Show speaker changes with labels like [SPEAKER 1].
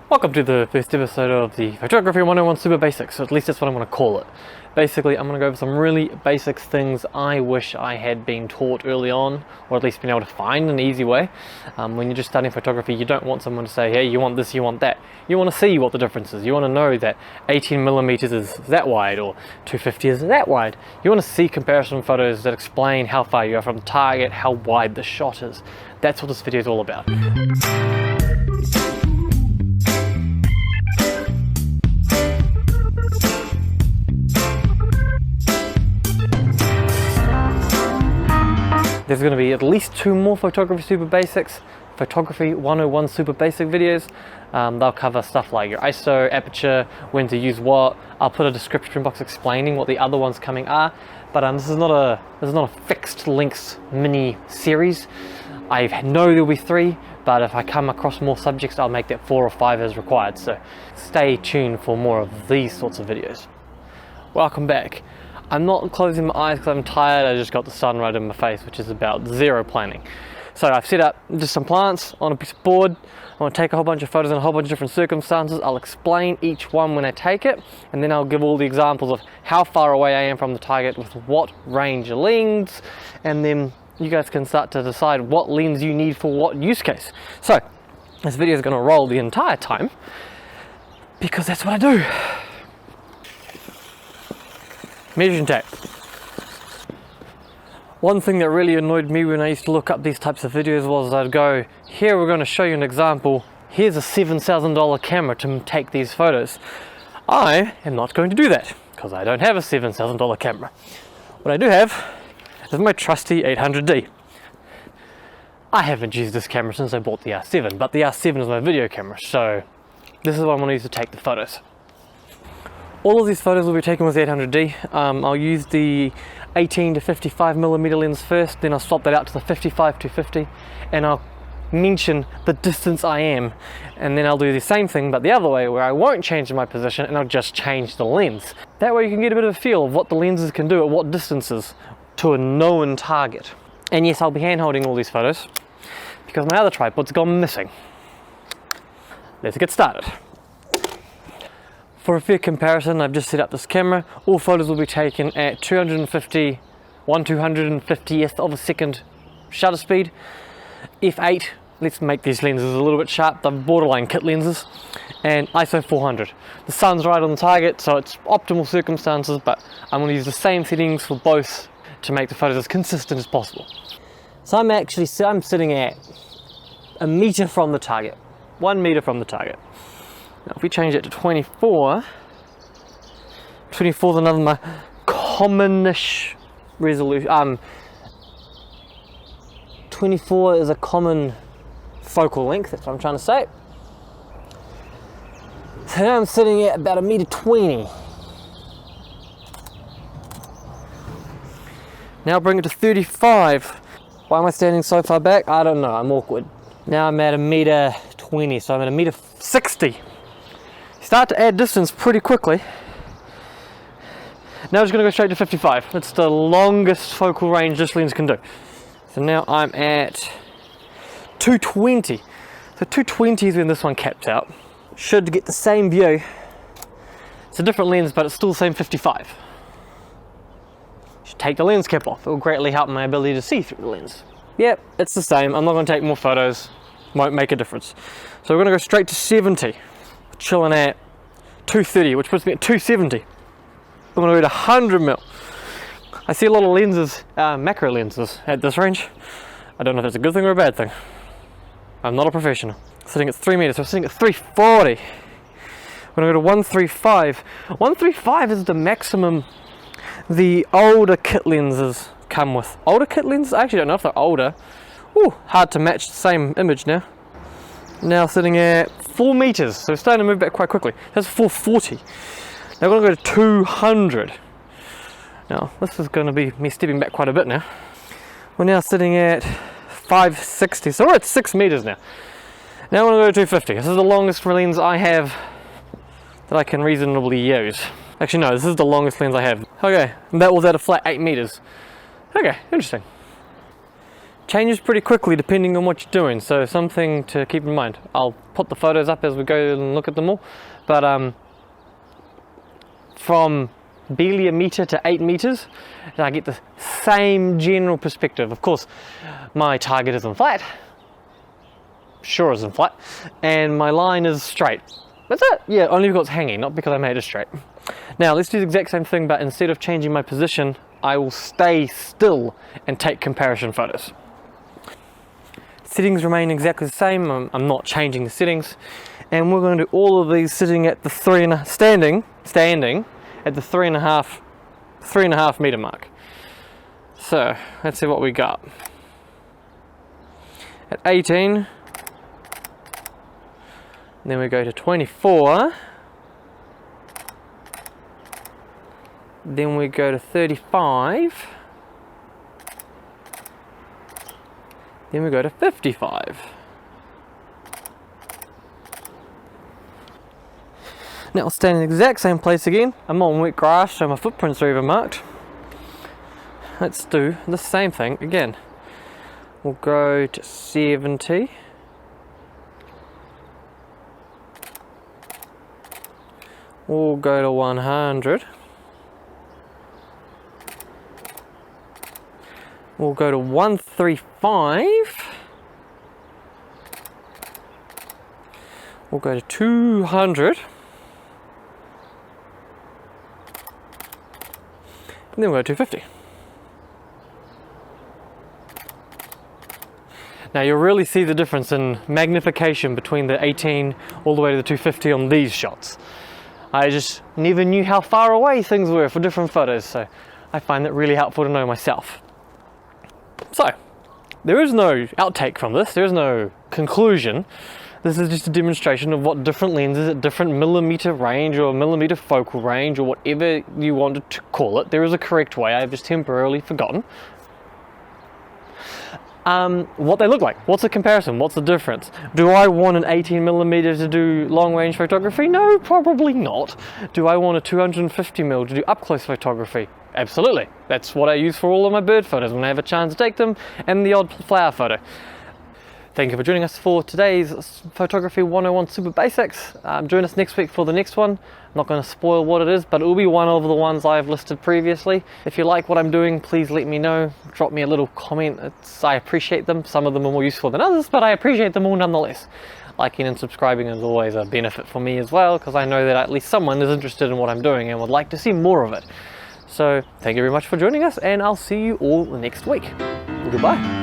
[SPEAKER 1] Welcome to the first episode of the Photography 101 Super Basics, so at least that's what I'm going to call it. Basically, I'm going to go over some really basic things I wish I had been taught early on, or at least been able to find an easy way. When you're just studying photography, you don't want someone to say, hey, you want this, you want that. You want to see what the difference is. You want to know that 18mm is that wide, or 250 is that wide. You want to see comparison photos that explain how far you are from the target, how wide the shot is. That's what this video is all about. There's going to be at least 2 more Photography Super Basics, Photography 101 Super Basic videos. They'll cover stuff like your ISO, aperture, when to use what. I'll put a description box explaining what the other ones coming are, but this is not a fixed length mini series. I know there'll be 3, but if I come across more subjects, I'll make that 4 or 5 as required. So stay tuned for more of these sorts of videos. Welcome back. I'm not closing my eyes because I'm tired. I just got the sun right in my face, which is about zero planning. So I've set up just some plants on a piece of board. I'm going to take a whole bunch of photos in a whole bunch of different circumstances. I'll explain each one when I take it, and then I'll give all the examples of how far away I am from the target with what range of lens, and then you guys can start to decide what lens you need for what use case. So this video is going to roll the entire time because that's what I do. Measuring tape. One thing that really annoyed me when I used to look up these types of videos was I'd go, here we're going to show you an example, here's a $7,000 camera to take these photos. I am not going to do that because I don't have a $7,000 camera. What I do have is my trusty 800D. I haven't used this camera since I bought the R7, but the R7 is my video camera, so this is what I'm going to use to take the photos. All of these photos will be taken with the 800D. I'll use the 18 to 55mm lens first, then I'll swap that out to the 55 to 50, and I'll mention the distance I am, and then I'll do the same thing but the other way, where I won't change my position and I'll just change the lens. That way you can get a bit of a feel of what the lenses can do at what distances to a known target. And yes, I'll be hand holding all these photos because my other tripod's gone missing. Let's get started. For a fair comparison, I've just set up this camera. All photos will be taken at 1/250th of a second shutter speed. f8, let's make these lenses a little bit sharp, they're borderline kit lenses, and ISO 400. The sun's right on the target, so it's optimal circumstances, but I'm going to use the same settings for both to make the photos as consistent as possible. So I'm sitting at 1 meter from the target, 1 meter from the target. Now if we change it to 24 is another commonish resolution. 24 is a common focal length, that's what I'm trying to say. So now I'm sitting at about 1.20 meters. Now bring it to 35. Why am I standing so far back? I don't know, I'm awkward. Now I'm at 1.20 meters, so I'm at 1.60 meters. Start to add distance pretty quickly. Now I'm just going to go straight to 55. It's the longest focal range this lens can do. So now I'm at 220. So 220 is when this one caps out. Should get the same view. It's a different lens, but it's still the same 55. Should take the lens cap off. It will greatly help my ability to see through the lens. Yep, it's the same. I'm not going to take more photos. Won't make a difference. So we're going to go straight to 70. Chilling at 230, which puts me at 270. I'm going to go to 100mm. I see a lot of lenses, macro lenses at this range. I don't know if that's a good thing or a bad thing. I'm not a professional. Sitting at 3 meters, so I'm sitting at 340. I'm going to go to 135. 135 is the maximum the older kit lenses come with. Older kit lenses? I actually don't know if they're older. Ooh, hard to match the same image now. Now sitting at 4 meters, so we're starting to move back quite quickly. That's 440. Now we're going to go to 200. Now this is going to be me stepping back quite a bit now. We're now sitting at 560, so we're at 6 meters now. Now we're going to go to 250. This is the longest lens I have that I can reasonably use. Actually no, this is the longest lens I have. Okay, and that was at a flat 8 meters. Okay, interesting. changes pretty quickly depending on what you're doing, so something to keep in mind. I'll put the photos up as we go and look at them all, but from barely a meter to 8 meters, I get the same general perspective. Of course, my target isn't flat, sure isn't flat, and my line is straight. That's it. Yeah, only because it's hanging, not because I made it straight. Now let's do the exact same thing, but instead of changing my position, I will stay still and take comparison photos. Settings remain exactly the same. I'm not changing the settings, and we're going to do all of these sitting at the standing at the 3.5 meter mark. So let's see what we got. At 18, then we go to 24, then we go to 35, then we go to 55. Now I'll stand in the exact same place again. I'm on wet grass, so my footprints are even marked. Let's do the same thing again. We'll go to 70. We'll go to 100. We'll go to 135. We'll go to 200. And then we'll go to 250. Now you'll really see the difference in magnification between the 18 all the way to the 250 on these shots. I just never knew how far away things were for different photos, so I find that really helpful to know myself. So, there is no outtake from this, there is no conclusion. This is just a demonstration of what different lenses at different millimeter range or millimeter focal range or whatever you wanted to call it. There is a correct way, I've just temporarily forgotten. What they look like. What's the comparison? What's the difference? Do I want an 18mm to do long range photography? No, probably not. Do I want a 250mm to do up close photography? Absolutely. That's what I use for all of my bird photos when I have a chance to take them, and the odd flower photo. Thank you for joining us for today's Photography 101 Super Basics. Join us next week for the next one. I'm not going to spoil what it is, but it will be one of the ones I've listed previously. If you like what I'm doing, please let me know. Drop me a little comment. I appreciate them. Some of them are more useful than others, but I appreciate them all nonetheless. Liking and subscribing is always a benefit for me as well, because I know that at least someone is interested in what I'm doing and would like to see more of it. So thank you very much for joining us, and I'll see you all next week. Goodbye.